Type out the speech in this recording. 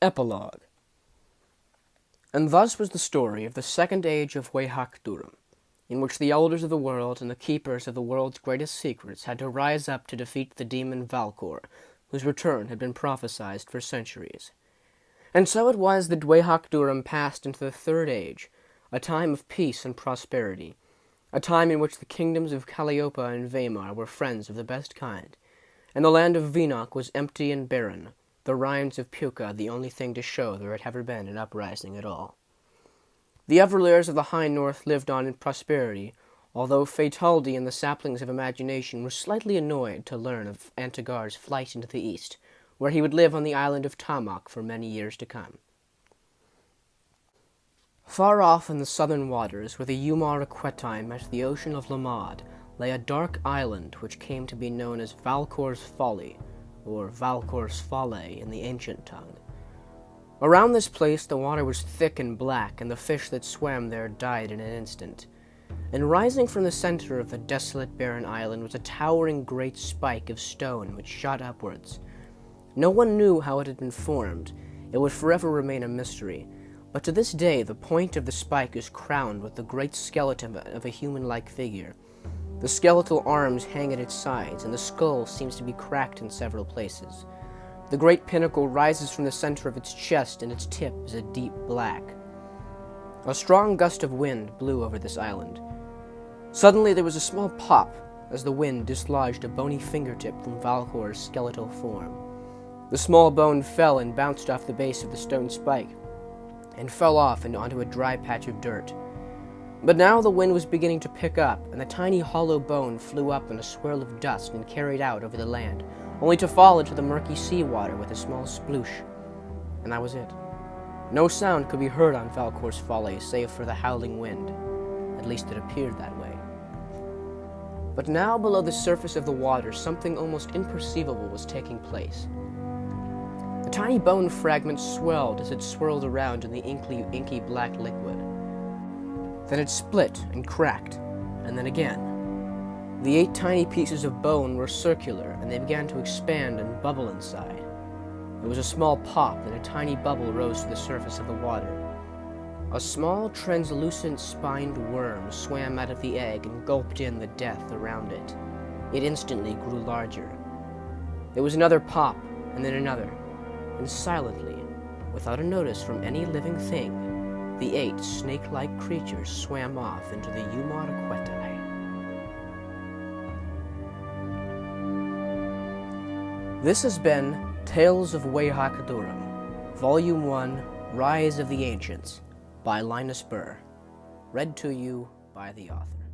Epilogue. And thus was the story of the second age of Weyhak'duram, in which the elders of the world and the keepers of the world's greatest secrets had to rise up to defeat the demon Valkor, whose return had been prophesied for centuries. And so it was that Weyhak'duram passed into the third age, a time of peace and prosperity, a time in which the kingdoms of Calliope and Weimar were friends of the best kind, and the land of Weyhak was empty and barren, the Rhines of Puka the only thing to show there had ever been an uprising at all. The Everlairs of the high north lived on in prosperity, although Fataldi and the saplings of imagination were slightly annoyed to learn of Antigar's flight into the east, where he would live on the island of Tamak for many years to come. Far off in the southern waters, where the Umar Aquetae met the ocean of Lamad, lay a dark island which came to be known as Valkor's Folly, or Valkor's Falle in the ancient tongue. Around this place the water was thick and black, and the fish that swam there died in an instant. And rising from the center of the desolate barren island was a towering great spike of stone which shot upwards. No one knew how it had been formed. It would forever remain a mystery, but to this day the point of the spike is crowned with the great skeleton of a human-like figure. The skeletal arms hang at its sides, and the skull seems to be cracked in several places. The great pinnacle rises from the center of its chest, and its tip is a deep black. A strong gust of wind blew over this island. Suddenly there was a small pop, as the wind dislodged a bony fingertip from Valkor's skeletal form. The small bone fell and bounced off the base of the stone spike, and fell off and onto a dry patch of dirt. But now the wind was beginning to pick up, and the tiny hollow bone flew up in a swirl of dust and carried out over the land, only to fall into the murky seawater with a small sploosh. And that was it. No sound could be heard on Valkor's Folly save for the howling wind. At least it appeared that way. But now below the surface of the water, something almost imperceivable was taking place. The tiny bone fragment swelled as it swirled around in the inky black liquid. Then it split and cracked, and then again. The 8 tiny pieces of bone were circular, and they began to expand and bubble inside. There was a small pop, and a tiny bubble rose to the surface of the water. A small, translucent, spined worm swam out of the egg and gulped in the death around it. It instantly grew larger. There was another pop, and then another, and silently, without a notice from any living thing, the 8 snake-like creatures swam off into the Umar Aquetae. This has been Tales of Weyhak'duram, Volume 1, Rise of the Ancients, by Linus Burr. Read to you by the author.